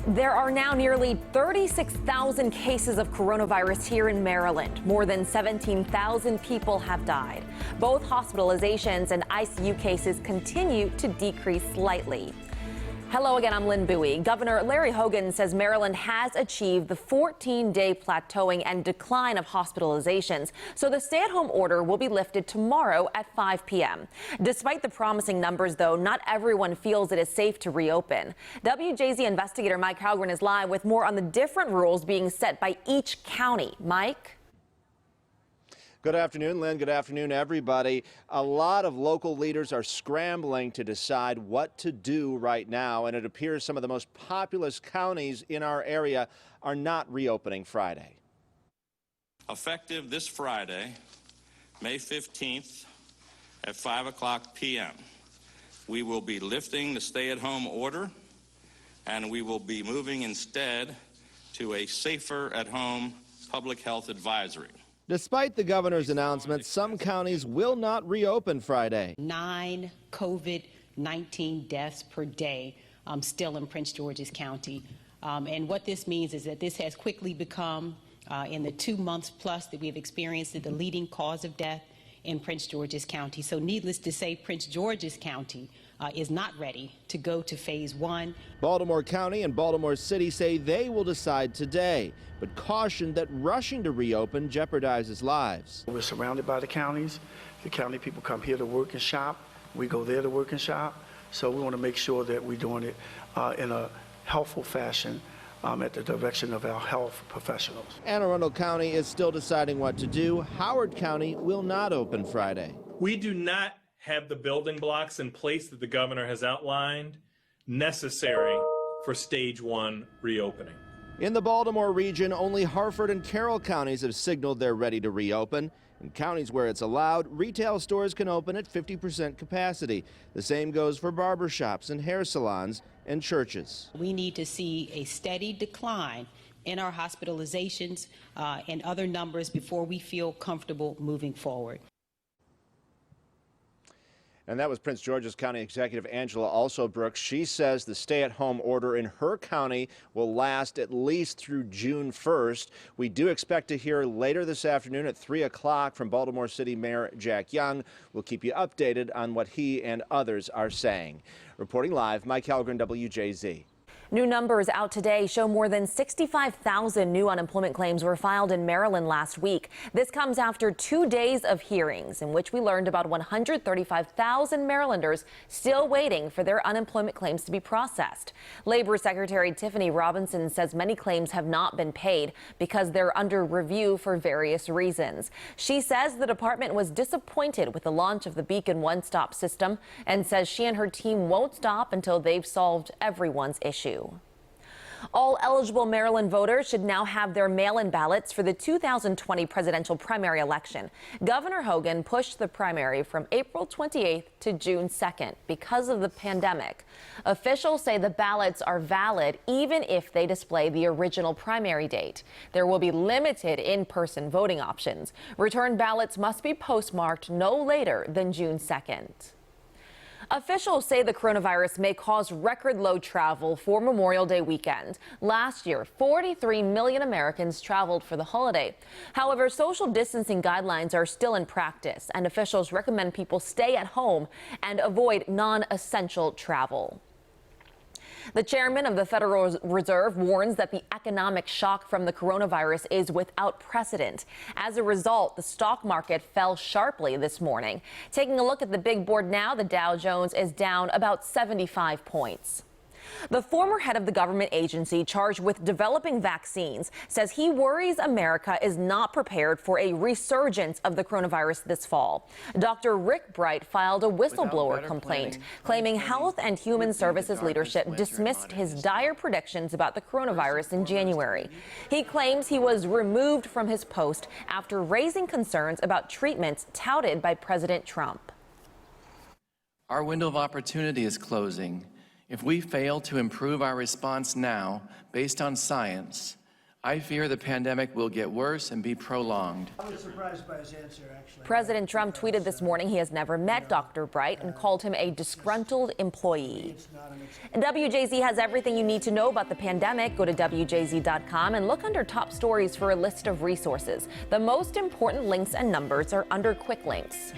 There are now nearly 36,000 cases of coronavirus here in Maryland. More than 17,000 people have died. Both hospitalizations and ICU cases continue to decrease slightly. Hello again, I'm Lynn Bowie. Governor Larry Hogan says Maryland has achieved the 14-day plateauing and decline of hospitalizations, so the stay-at-home order will be lifted tomorrow at 5 p.m. Despite the promising numbers, though, not everyone feels it is safe to reopen. WJZ investigator Mike Halgren is live with more on the different rules being set by each county. Mike? Good afternoon, Lynn. Good afternoon, everybody. A lot of local leaders are scrambling to decide what to do right now, and it appears some of the most populous counties in our area are not reopening Friday. Effective this Friday, May 15th at 5 p.m., we will be lifting the stay-at-home order, and we will be moving instead to a safer-at-home public health advisory. Despite the governor's announcement, some counties will not reopen Friday. 9 COVID-19 deaths per day still in Prince George's County. And what this means is that this has quickly become, in the 2 months plus that we have experienced, the leading cause of death in Prince George's County. So needless to say, Prince George's County is not ready to go to phase 1. Baltimore County and Baltimore City say they will decide today, but caution that rushing to reopen jeopardizes lives. We're surrounded by the counties. The county people come here to work and shop. We go there to work and shop. So we want to make sure that we're doing it in a helpful fashion at the direction of our health professionals. Anne Arundel County is still deciding what to do. Howard County will not open Friday. We do not have the building blocks in place that the governor has outlined necessary for stage 1 reopening. In the Baltimore region, only Harford and Carroll counties have signaled they're ready to reopen. In counties where it's allowed, retail stores can open at 50% capacity. The same goes for barbershops and hair salons and churches. We need to see a steady decline in our hospitalizations and other numbers before we feel comfortable moving forward. And that was Prince George's County Executive Angela Alsobrooks. She says the stay-at-home order in her county will last at least through June 1st. We do expect to hear later this afternoon at 3 o'clock from Baltimore City Mayor Jack Young. We'll keep you updated on what he and others are saying. Reporting live, Mike Halgren, WJZ. New numbers out today show more than 65,000 new unemployment claims were filed in Maryland last week. This comes after 2 days of hearings in which we learned about 135,000 Marylanders still waiting for their unemployment claims to be processed. Labor Secretary Tiffany Robinson says many claims have not been paid because they're under review for various reasons. She says the department was disappointed with the launch of the Beacon One-Stop system and says she and her team won't stop until they've solved everyone's issue. All eligible Maryland voters should now have their mail-in ballots for the 2020 presidential primary election. Governor Hogan pushed the primary from April 28th to June 2nd because of the pandemic. Officials say the ballots are valid even if they display the original primary date. There will be limited in-person voting options. Return ballots must be postmarked no later than June 2nd. Officials say the coronavirus may cause record low travel for Memorial Day weekend. Last year, 43 million Americans traveled for the holiday. However, social distancing guidelines are still in practice, and officials recommend people stay at home and avoid non-essential travel. The chairman of the Federal Reserve warns that the economic shock from the coronavirus is without precedent. As a result, the stock market fell sharply this morning. Taking a look at the big board now, the Dow Jones is down about 75 points. The former head of the government agency charged with developing vaccines says he worries America is not prepared for a resurgence of the coronavirus this fall. Dr. Rick Bright filed a whistleblower complaint claiming Health and Human Services leadership dismissed his dire predictions about the coronavirus in January. He claims he was removed from his post after raising concerns about treatments touted by President Trump. Our window of opportunity is closing. If we fail to improve our response now, based on science, I fear the pandemic will get worse and be prolonged. I was surprised by his answer, actually. President Trump tweeted this morning he has never met Dr. Bright and called him a disgruntled employee. And WJZ has everything you need to know about the pandemic. Go to WJZ.com and look under top stories for a list of resources. The most important links and numbers are under quick links.